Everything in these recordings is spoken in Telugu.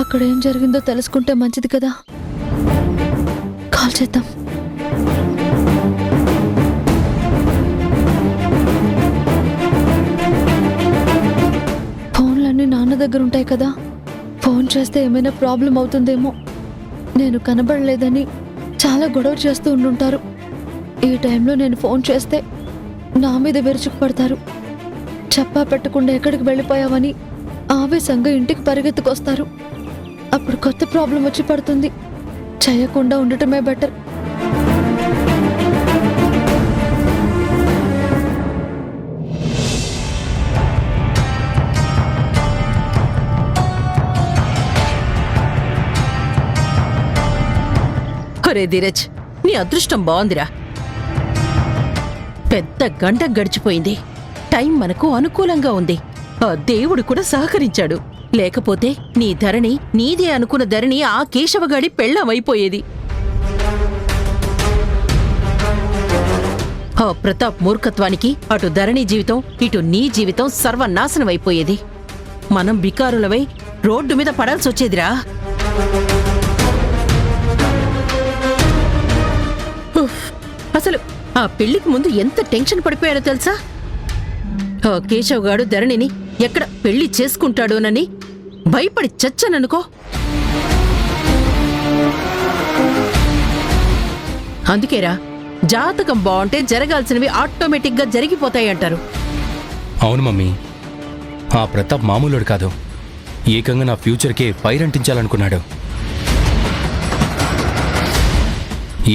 అక్కడ ఏం జరిగిందో తెలుసుకుంటే మంచిది కదా. కాల్ చేద్దాం. ఫోన్లన్నీ నాన్న దగ్గర ఉంటాయి కదా. ఫోన్ చేస్తే ఏమైనా ప్రాబ్లం అవుతుందేమో. నేను కనబడలేదని చాలా గొడవ చేస్తూ ఉండుంటారు. ఈ టైంలో నేను ఫోన్ చేస్తే నా మీద విరుచుకుపడతారు. చెప్పా పెట్టకుండా ఎక్కడికి వెళ్ళిపోయావని ఆవేశంగా ఇంటికి పరిగెత్తుకొస్తారు. అప్పుడు కొత్త ప్రాబ్లం వచ్చి పడుతుంది. చేయకుండా ఉండటమే బెటర్. ఒరే ధీరజ్, నీ అదృష్టం బాగుందిరా. పెద్ద గంట గడిచిపోయింది. టైం మనకు అనుకూలంగా ఉంది. ఆ దేవుడు కూడా సహకరించాడు. లేకపోతే నీ ధరణి, నీదే అనుకున్న ధరణి ఆ కేశవగాడి పెళ్ళమైపోయేది. ఆ ప్రతాప్ మూర్ఖత్వానికి అటు ధరణి జీవితం, ఇటు నీ జీవితం సర్వనాశనమైపోయేది. మనం బికారులవై రోడ్డు మీద పడాల్సొచ్చేదిరా. అసలు ఆ పెళ్లికి ముందు ఎంత టెన్షన్ పడిపోయాడో తెలుసా? ఆ కేశవగాడు ధరణిని ఎక్కడ పెళ్లి చేసుకుంటాడోనని భయపడి చచ్చననుకో. అందుకేరా, జాతకం బాగుంటే జరగాల్సినవి ఆటోమేటిక్గా జరిగిపోతాయంటారు. అవును మమ్మీ, ఆ ప్రతాప్ మామూలుడు కాదు. ఏకంగా నా ఫ్యూచర్కే పైరంటించాలనుకున్నాడు.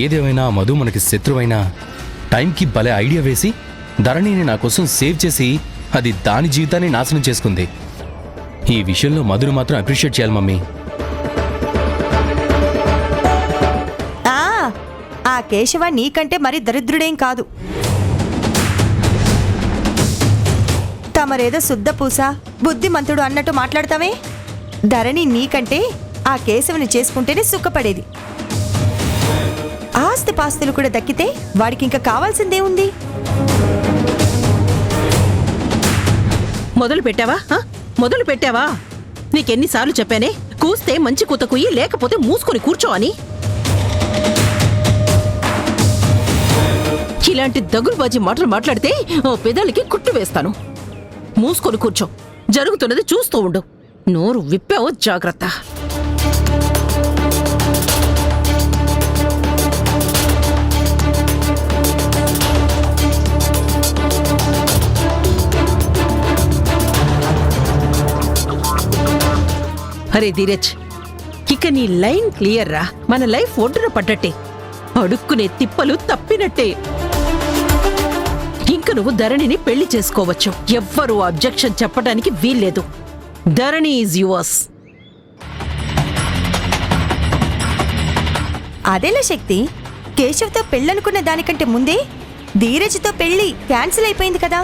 ఏదేమైనా మధు మనకి శత్రువైనా టైంకి భలే ఐడియా వేసి ధరణిని నా కోసం సేవ్ చేసి అది దాని జీవితాన్ని నాశనం చేసుకుంది. ఈ విషయంలో మధును మాత్రం అప్రిషియేట్ చేయాలి మమ్మీ. ఆ కేశవ నీకంటే మరి దరిద్రుడేం కాదు. తమరేదో శుద్ధపూస బుద్ధిమంతుడు అన్నట్టు మాట్లాడతావే. ధరణి నీకంటే ఆ కేశవుని చేసుకుంటేనే సుఖపడేది. ఆస్తి పాస్తులు కూడా దక్కితే వాడికి ఇంకా కావాల్సిందే ఉంది. మొదలు పెట్టావా? నీకెన్నిసార్లు చెప్పానే, కూస్తే మంచి కూత కుయ్యి, లేకపోతే మూసుకొని కూర్చో అని. ఇలాంటి దగులుబాజీ మాటలు మాట్లాడితే ఓ పెదాలకి కుట్టు వేస్తాను. మూసుకొని కూర్చో, జరుగుతున్నది చూస్తూ ఉండు. నోరు విప్పావో జాగ్రత్త. అరే ధీరజ్, ఇక నీ లైన్ క్లియర్ రా. మన లైఫ్ ఒడ్డున పడ్డట్టే, అడుక్కునే తిప్పలు తప్పినట్టే. ఇంక నువ్వు ధరణిని పెళ్లి చేసుకోవచ్చు. ఎవ్వరూ అబ్జెక్షన్ చెప్పడానికి వీల్లేదు. ధరణి ఈజ్ యువర్స్. అదేలా శక్తి, కేశవ్తో పెళ్ళనుకున్న దానికంటే ముందే ధీరజ్తో పెళ్లి క్యాన్సిల్ అయిపోయింది కదా.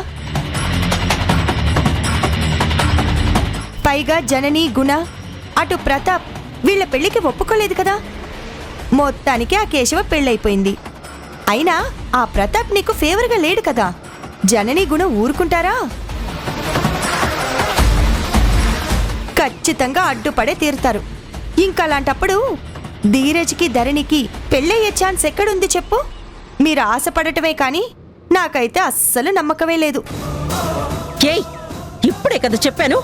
పైగా జనని, గుణ, అటు ప్రతాప్ వీళ్ల పెళ్లికి ఒప్పుకోలేదు కదా. మొత్తానికి ఆ కేశవ పెళ్ళైపోయింది. అయినా ఆ ప్రతాప్ నీకు ఫేవర్గా లేడు కదా. జనని, గుణ ఊరుకుంటారా? ఖచ్చితంగా అడ్డుపడే తీరుతారు. ఇంకలాంటప్పుడు ధీరజ్కి, ధరణికి పెళ్ళయ్యే ఛాన్స్ ఎక్కడుంది చెప్పు? మీరు ఆశపడటమే కానీ నాకైతే అస్సలు నమ్మకమే లేదు. ఇప్పుడే కదా చెప్పాను.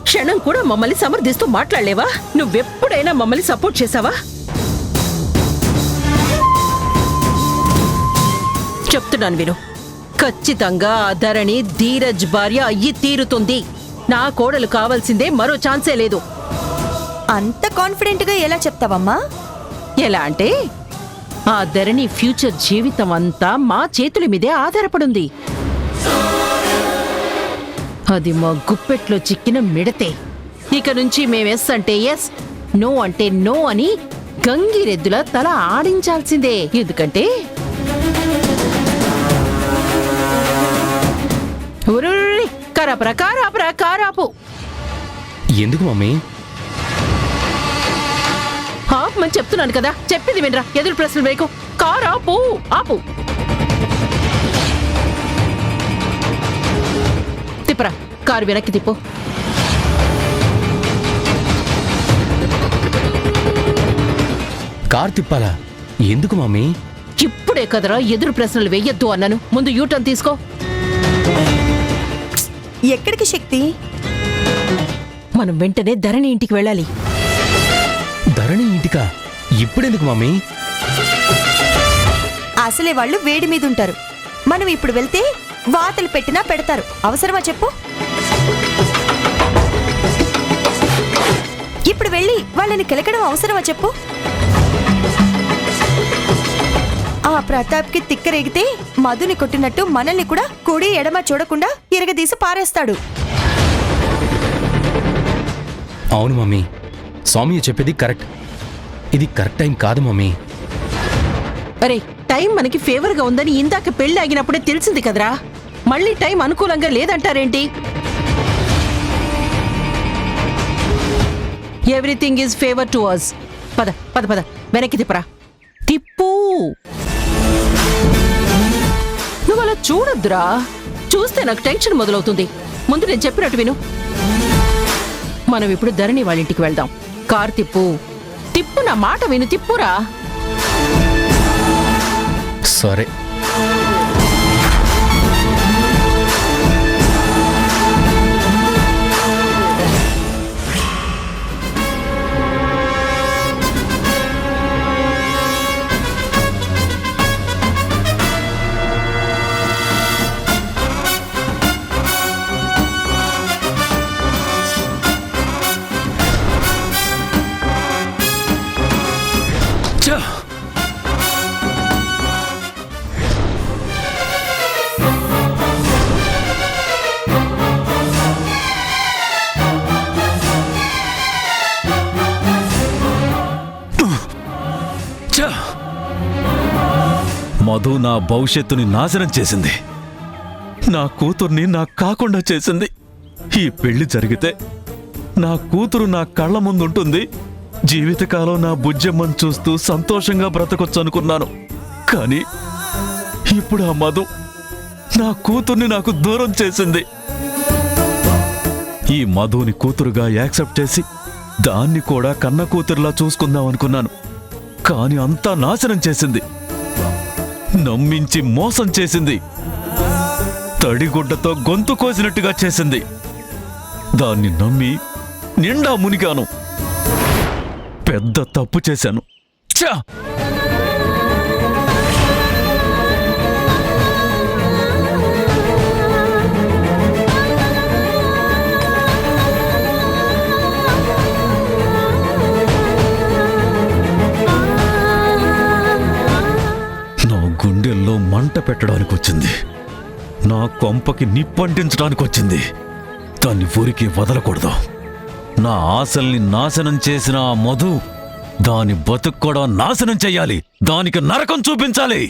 క్షణం కూడా మమ్మల్ని సమర్థిస్తూ మాట్లాడలేవా? నువ్వెప్పుడైనా మమ్మల్ని సపోర్ట్ చేశావా? చెప్తున్నాను విను. ఖచ్చితంగా ఆ ధరణి ధీరజ్ భార్య అయ్యి తీరుతుంది. నా కోడలు కావాల్సిందే, మరో ఛాన్సే లేదు. అంత కాన్ఫిడెంట్గా ఎలా చెప్తావమ్మా? ఎలా అంటే, ఆ ధరణి ఫ్యూచర్ జీవితం అంతా మా చేతుల మీదే ఆధారపడుంది. అది మా గుప్పెట్లో చిక్కిన మిడతే. ఇక నుంచి మేము ఎస్ అంటే ఎస్, నో అంటే నో అని గంగిరెద్దుల తల ఆడించాల్సిందే. ఎందుకంటే కారాపు. ఎందుకు మమ్మీ? ఆపమని చెప్తున్నాను కదా. చెప్పింది వినరా, ఎదురు ప్రశ్నలు వేయకు. కారాపు, ఆపు. తిప్పరా, కారు వెనక్కి తిప్పు. కార్ తిప్పాలా? ఎందుకు మమ్మీ? ఇప్పుడే కదరా ఎదురు ప్రశ్నలు వెయ్యొద్దు అన్నాను. ముందు యూటర్న్ తీసుకో. ఎక్కడికి శక్తి? మనం వెంటనే ధరణి ఇంటికి వెళ్ళాలి. ధరణి ఇంటికా? ఇప్పుడెందుకు మమ్మీ? అసలే వాళ్ళు వేడి మీద ఉంటారు. మనం ఇప్పుడు వెళ్తే వాతలు పెట్టినా పెడతారు. అవసరమా చెప్పు? ఇప్పుడు వెళ్ళి వాళ్ళని కెలకడం అవసరమా చెప్పు? ఆ ప్రతాప్కి తిక్కరేగితే మధుని కొట్టినట్టు మనల్ని కూడా కుడి ఎడమ చూడకుండా ఇరగదీసి పారేస్తాడు. అవును మమ్మీ, సౌమ్య చెప్పేది కరెక్ట్. ఇది కరెక్ట్ టైం కాదు మమ్మీ. అరే, టైం మనకి ఫేవర్గా ఉందని ఇందాక పెళ్లి ఆగినప్పుడే తెలిసింది కదరా. మళ్ళీ టైం అనుకూలంగా లేదంటారేంటి? Everything is favour to us. పద పద పద, వెనక్కి తిప్పరా. తిప్పు. నువ్వు అలా చూడొద్దురా. చూస్తే నాకు టెన్షన్ మొదలవుతుంది. ముందు నేను చెప్పినట్టు విను. మనం ఇప్పుడు ధరణి వాళ్ళ ఇంటికి వెళ్దాం. కార్ తిప్పు. తిప్పు, నా మాట విను. తిప్పురా. సరే. మధు నా భవిష్యత్తుని నాశనం చేసింది. నా కూతుర్ని నాకు కాకుండా చేసింది. ఈ పెళ్లి జరిగితే నా కూతురు నా కళ్ళ ముందుంటుంది. జీవితకాలం నా బుజ్జమ్మని చూస్తూ సంతోషంగా బ్రతకొచ్చు అనుకున్నాను. కానీ ఇప్పుడు ఆ మధు నా కూతుర్ని నాకు దూరం చేసింది. ఈ మధుని కూతురుగా యాక్సెప్ట్ చేసి దాన్ని కూడా కన్న కూతురులా చూసుకుందాం అనుకున్నాను. కానీ అంతా నాశనం చేసింది. నమ్మించి మోసం చేసింది. తడిగుడ్డతో గొంతు కోసినట్టుగా చేసింది. దాన్ని నమ్మి నిండా మునిగాను. పెద్ద తప్పు చేశాను. ఛా! గుండెల్లో మంట పెట్టడానికి వచ్చింది. నా కొంపకి నిప్పంటించడానికి వచ్చింది. దాన్ని ఊరికి వదలకూడదు. నా ఆశల్ని నాశనం చేసిన ఆ మధు దాని బతుకు కూడా నాశనం చెయ్యాలి. దానికి నరకం చూపించాలి.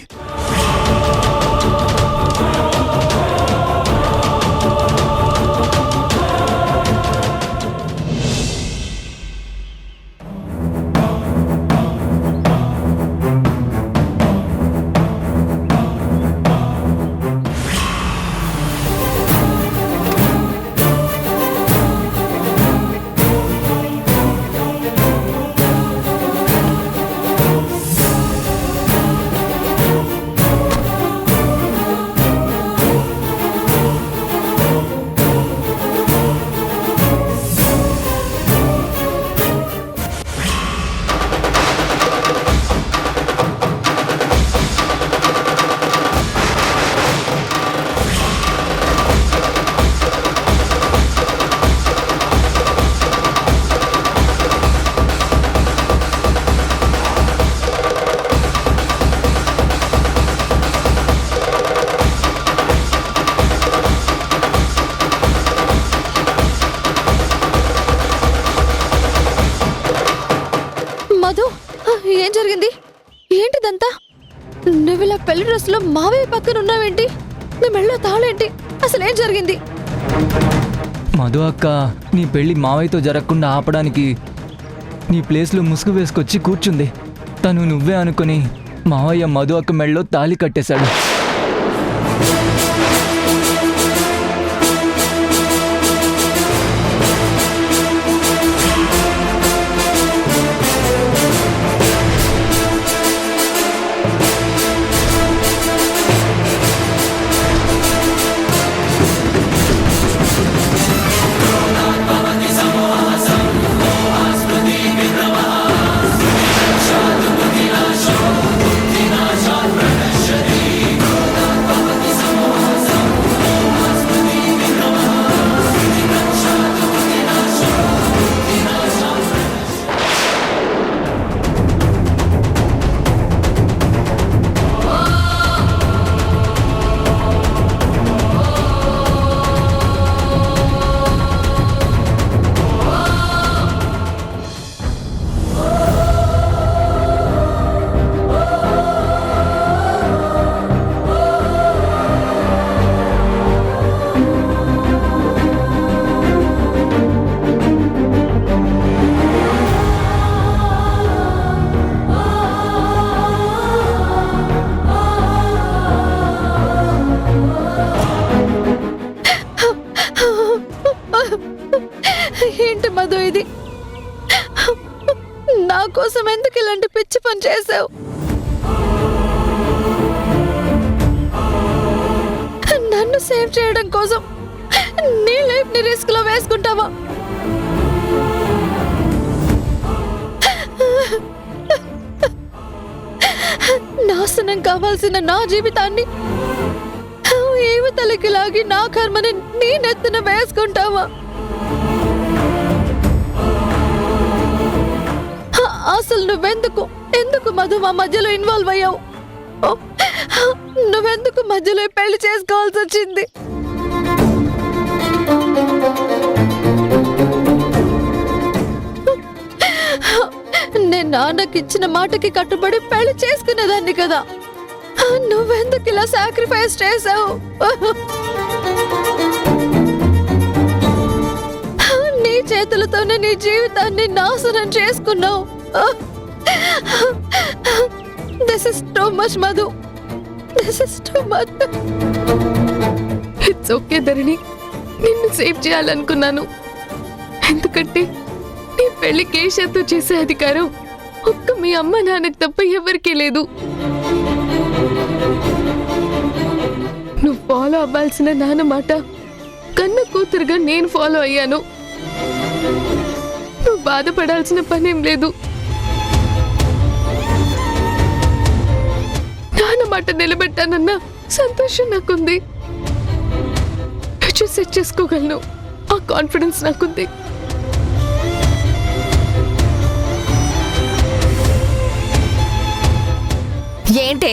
ఏం జరిగింది? ఏంటిదంతా? నువ్విలా పెళ్లి డ్రెస్లో మావయ్య పక్కన ఉన్నావేంటి? నీ మెళ్ళో తాళేంటి? అసలు ఏం జరిగింది? మధు అక్క, నీ పెళ్లి మావయ్యతో జరగకుండా ఆపడానికి నీ ప్లేస్లో ముసుగు వేసుకొచ్చి కూర్చుంది. తను నువ్వే అనుకుని మావయ్య మధు అక్క మెళ్ళలో తాళి కట్టేశాడు. ఏంటి మధు ఇది? నా కోసం ఎందుకు ఇలాంటి పిచ్చి పని చేసావు? నన్ను సేవ్ చేయడం కోసం నీ లైఫ్ ని రిస్క్ లో వేసుకుంటావా? నాశనం కావాల్సిన నా జీవితాన్ని ఏవతలకి లాగి నా కర్మని నీ నెత్తిన వేసుకుంటావా? అసలు ఎందుకు మధు మా మధ్యలో ఇన్వాల్వ్ అయ్యావు? నువ్వెందుకు మధ్యలో పెళ్లి చేసుకోవాల్సి వచ్చింది? నేను నాన్నకి ఇచ్చిన మాటకి కట్టుబడి పెళ్లి చేసుకునేదాన్ని కదా. నువ్వెందుకు ఇలా సాక్రిఫైస్ చేసావు? నీ చేతులతోనే నీ జీవితాన్ని నాశనం చేసుకున్నావు. This is too much Madhu, this is too much. It's okay Dharani, నిన్ను సేవ్ చేయాలనుకున్నాను. ఎందుకంటే నీ పెళ్లి కేశంతో చేసే అధికారం ఒక్క మీ అమ్మ నాన్నకు తప్ప ఎవరికీ లేదు. నువ్వు ఫాలో అవ్వాల్సిన నాన్న మాట కన్న కూతురుగా నేను ఫాలో అయ్యాను. నువ్వు బాధపడాల్సిన పనేం లేదు. నాన్న మాట నిలబెట్టానన్న సంతోషం నాకుంది. ఫ్యూచర్ సెట్ చేసుకోగలను, ఆ కాన్ఫిడెన్స్ నాకుంది. ఏంటే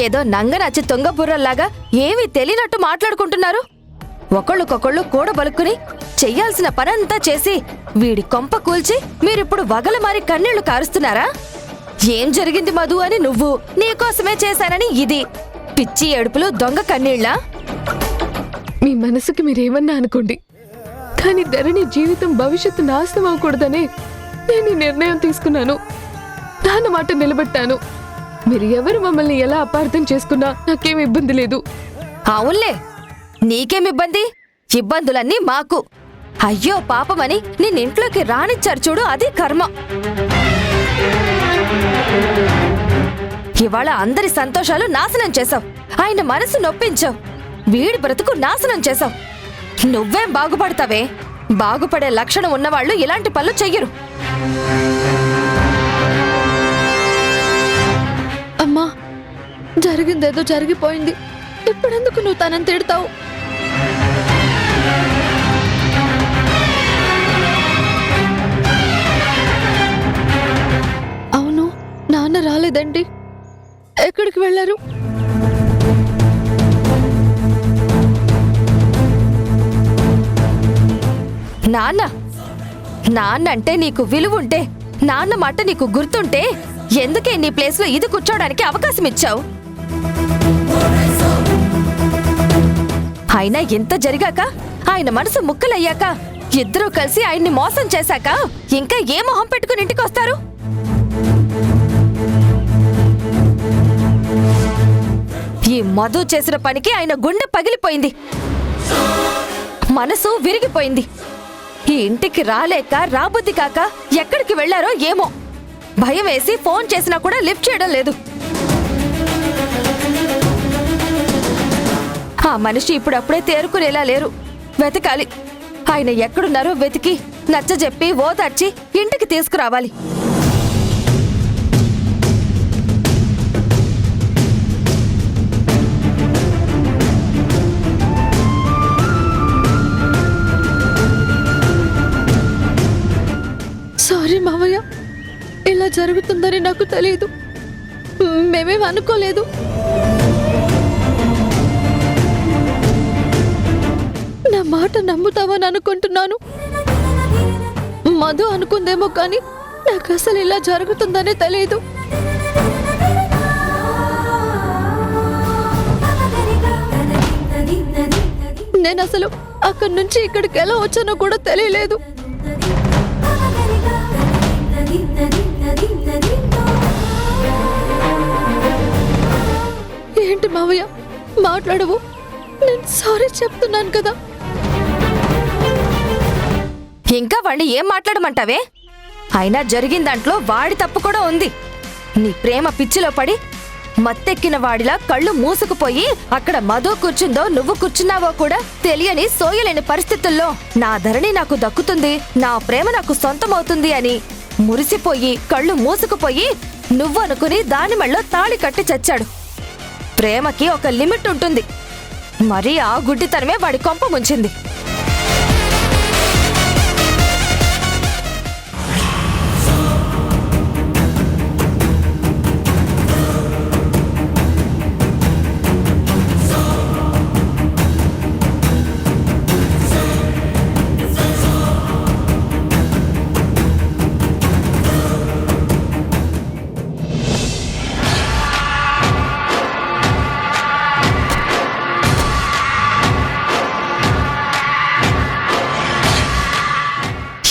ఏదో నంగనచ్చి తొంగబుర్రల్లాగా ఏమీ తెలియనట్టు మాట్లాడుకుంటున్నారు? ఒకళ్ళకొకళ్ళు కూడబలుక్కుని చెయ్యాల్సిన పనంతా చేసి వీడి కొంప కూల్చి మీరిప్పుడు వగలమారి కన్నీళ్లు కారుస్తున్నారా? ఏం జరిగింది మధు అని నువ్వు, నీకోసమే చేశానని ఇది. పిచ్చి ఏడుపులు, దొంగ కన్నీళ్ళా? మీ మనసుకి మీరేమన్నా అనుకోండి, కానీ ధరణి జీవితం భవిష్యత్తు నాశనం అవ్వకూడదనే నేను ఈ నిర్ణయం తీసుకున్నాను. నాన్న మాట నిలబెట్టాను. మీరు ఎవరు మమ్మల్ని ఎలా అపార్థం చేసుకున్నా నాకేం ఇబ్బంది లేదు. అవునులే, నీకేం ఇబ్బంది? ఇబ్బందులన్నీ మాకు. అయ్యో పాపమని నిన్నింట్లోకి రానిచ్చారు చూడు, అది కర్మ. ఇవాళ అందరి సంతోషాలు నాశనం చేశావు. ఆయన మనసు నొప్పించావు. వీడి బ్రతుకు నాశనం చేశావు. నువ్వేం బాగుపడతావే? బాగుపడే లక్షణం ఉన్నవాళ్ళు ఇలాంటి పనులు చెయ్యరు. అమ్మా, జరిగిందేదో జరిగిపోయింది. ఇప్పుడెందుకు నువ్వు తనని తిడతావు? అవును, నాన్న రాలేదండి. ఎక్కడికి వెళ్ళారు? నాన్న అంటే నీకు విలువుంటే, నాన్న మాట నీకు గుర్తుంటే ఎందుకే నీ ప్లేస్లో ఇది కూర్చోడానికి అవకాశం ఇచ్చావు? అయినా ఇంత జరిగాక, ఆయన మనసు ముక్కలయ్యాక, ఇద్దరూ కలిసి ఆయన్ని మోసం చేశాక ఇంకా ఏ మొహం పెట్టుకుని ఇంటికి వస్తారు? ఈ మధు చేసిన పనికి ఆయన గుండె పగిలిపోయింది, మనసు విరిగిపోయింది. ఈ ఇంటికి రాలేక, రాబుద్ది కాక ఎక్కడికి వెళ్లారో ఏమో. భయం వేసి ఫోన్ చేసినా కూడా లిఫ్ట్ చేయడం లేదు. ఆ మనిషి ఇప్పుడప్పుడే తేరుకునేలా లేరు. వెతకాలి. ఆయన ఎక్కడున్నారో వెతికి నచ్చజెప్పి ఓదార్చి ఇంటికి తీసుకురావాలి. సారీ మావయ్య, ఇలా జరుగుతుందని నాకు తెలియదు. మేమేం అనుకోలేదు. నా మాట నమ్ముతావని అనుకుంటున్నాను. మధు అనుకుందేమో కానీ నాకు అసలు ఇలా జరుగుతుందనే తెలియదు. నేను అసలు అక్కడి నుంచి ఇక్కడికి ఎలా వచ్చానో కూడా తెలియలేదు. ఏంటి మావయ్య మాట్లాడవు? నేను సారీ చెప్తున్నాను కదా. ఇంకా వాణ్ణి ఏం మాట్లాడమంటావే? అయినా జరిగిన దాంట్లో వాడి తప్పు కూడా ఉంది. నీ ప్రేమ పిచ్చిలో పడి మత్తెక్కిన వాడిలా కళ్ళు మూసుకుపోయి అక్కడ మధు కూర్చుందో నువ్వు కూర్చున్నావో కూడా తెలియని సోయలేని పరిస్థితుల్లో నా ధరణి నాకు దక్కుతుంది, నా ప్రేమ నాకు సొంతమవుతుంది అని మురిసిపోయి కళ్ళు మూసుకుపోయి నువ్వు అనుకుని దాని మెళ్ళో తాళి కట్టి చచ్చాడు. ప్రేమకి ఒక లిమిట్ ఉంటుంది. మరి ఆ గుడ్డితనమే వాడి కొంప ముంచింది.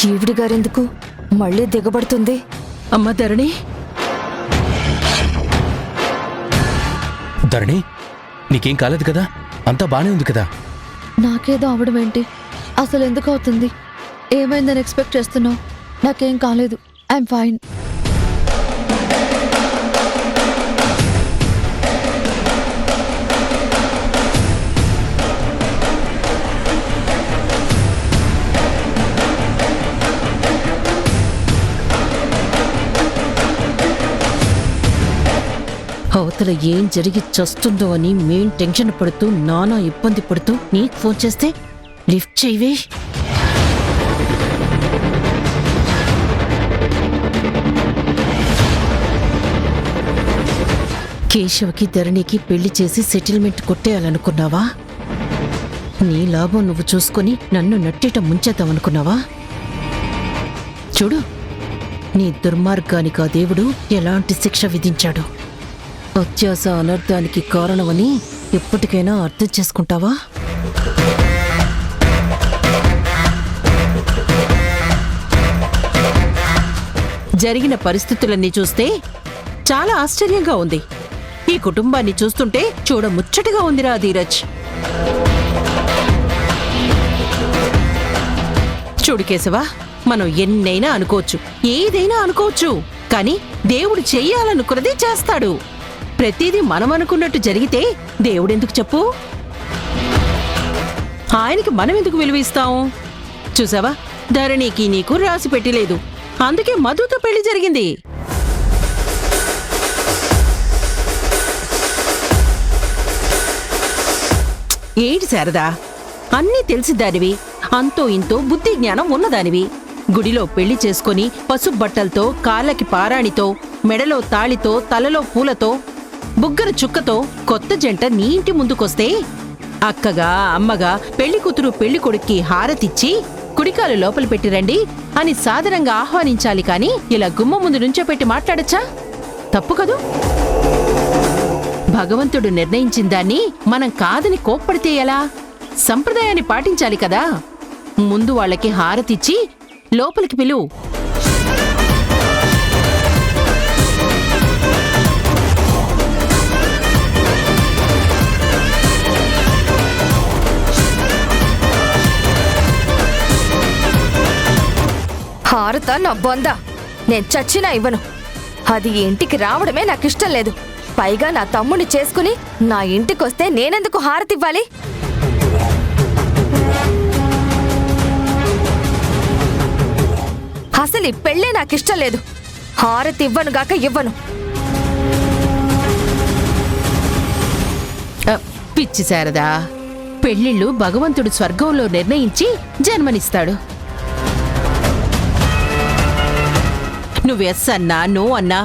ఈవిడి గారెందుకు మళ్ళీ దిగబడుతుంది? అమ్మ ధరణి, ధరణి, నీకేం కాలేదు కదా? అంతా బానే ఉంది కదా? నాకేదో అవడం ఏంటి? అసలు ఎందుకు అవుతుంది? ఏమైందని ఎక్స్పెక్ట్ చేస్తున్నావు? నాకేం కాలేదు. I'm fine. అవతల ఏం జరిగి చస్తుందో అని మేం టెన్షన్ పడుతూ నానా ఇబ్బంది పడుతూ నీకు ఫోన్ చేస్తే లిఫ్ట్ చేయవే. కేశవకి ధరణికి పెళ్లి చేసి సెటిల్మెంట్ కొట్టేయాలనుకున్నావా? నీ లాభం నువ్వు చూసుకొని నన్ను నట్టేట ముంచేద్దామనుకున్నావా? చూడు, నీ దుర్మార్గానికి ఆ దేవుడు ఎలాంటి శిక్ష విధించాడు. అత్యాస అనర్థానికి కారణమని ఎప్పటికైనా అర్థం చేసుకుంటావా? జరిగిన పరిస్థితులన్నీ చూస్తే చాలా ఆశ్చర్యంగా ఉంది. ఈ కుటుంబాన్ని చూస్తుంటే చూడముచ్చటగా ఉందిరా ధీరజ్. చూడు కేశవా, మనం ఎన్నైనా అనుకోవచ్చు, ఏదైనా అనుకోవచ్చు, కానీ దేవుడు చెయ్యాలనుకున్నది చేస్తాడు. ప్రతిదీ మనం అనుకున్నట్టు జరిగితే దేవుడెందుకు చెప్పు? ఆయనకి మనం ఎందుకు విలువ ఇస్తాం? చూసావా, ధరణికి నీకు రాసి పెట్టలేదు, అందుకే మధుతో పెళ్లి జరిగింది. ఏంటి శారదా, అన్నీ తెలిసిదానివి, అంతో ఇంతో బుద్ధి జ్ఞానం ఉన్నదానివి. గుడిలో పెళ్లి చేసుకుని పసుపు బట్టలతో, కాళ్ళకి పారాణితో, మెడలో తాళితో, తలలో పూలతో, బుగ్గన చుక్కతో కొత్త జంట నీ ఇంటి ముందుకొస్తే అక్కగా అమ్మగా పెళ్లి కూతురు పెళ్లి కొడుక్కి హారతిచ్చి కుడికాలు లోపల పెట్టి రండి అని సాదరంగా ఆహ్వానించాలి కాని ఇలా గుమ్మ ముందు నుంచో పెట్టి మాట్లాడచ్చా? తప్పు కదూ? భగవంతుడు నిర్ణయించిన దాన్ని మనం కాదని కోప్పడితే ఎలా? సంప్రదాయాన్ని పాటించాలి కదా. ముందు వాళ్ళకి హారతిచ్చి లోపలికి పిలువు. హారత నా బొంద, నేను చచ్చినా ఇవ్వను. అది ఇంటికి రావడమే నాకిష్టం లేదు. పైగా నా తమ్ముడిని చేసుకుని నా ఇంటికొస్తే నేనెందుకు హారతివ్వాలి? అసలు ఈ పెళ్ళే నాకిష్టం లేదు. హారతి ఇవ్వనుగాక ఇవ్వను. పిచ్చి శారదా, పెళ్ళిళ్ళు భగవంతుడు స్వర్గంలో నిర్ణయించి జన్మనిస్తాడు. నువ్వు ఎస్ అన్నా నో అన్నా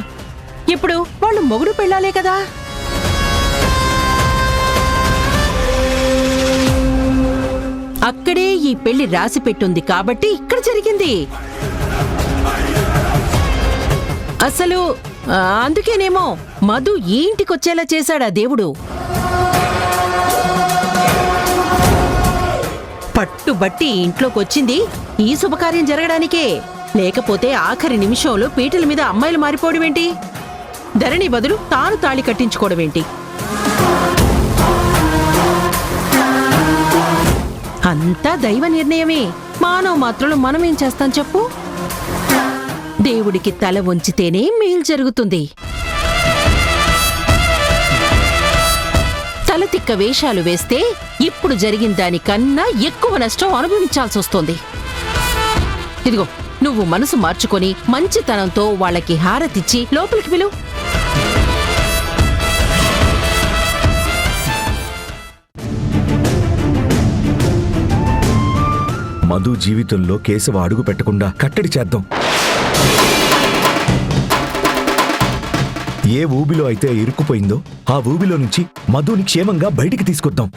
ఇప్పుడు వాళ్ళు మొగుడు పెళ్ళాలే కదా. అక్కడే ఈ పెళ్లి రాసి పెట్టుంది కాబట్టి ఇక్కడ జరిగింది. అసలు అందుకేనేమో మధు ఈ ఇంటికొచ్చేలా చేశాడా దేవుడు. పట్టుబట్టి ఇంట్లోకొచ్చింది ఈ శుభకార్యం జరగడానికే. లేకపోతే ఆఖరి నిమిషంలో పీటల మీద అమ్మాయిలు మారిపోవడమేంటి? ధరణి బదులు తాను తాళి కట్టించుకోవడమేంటి? అంతా దైవ నిర్ణయమే. మానవ మాత్రలు మనమేం చేస్తాం చెప్పు? దేవుడికి తల వంచితేనే మేలు జరుగుతుంది. తలతిక్క వేషాలు వేస్తే ఇప్పుడు జరిగిన దానికన్నా ఎక్కువ నష్టం అనుభవించాల్సి వస్తుంది. ఇదిగో నువ్వు మనసు మార్చుకొని మంచితనంతో వాళ్ళకి హారతిచ్చి లోపలికి పిలు. మధు జీవితంలో కేశవ అడుగు పెట్టకుండా కట్టడి చేద్దాం. ఏ ఊబిలో అయితే ఇరుక్కుపోయిందో ఆ ఊబిలో నుంచి మధుని క్షేమంగా బయటికి తీసుకొద్దాం.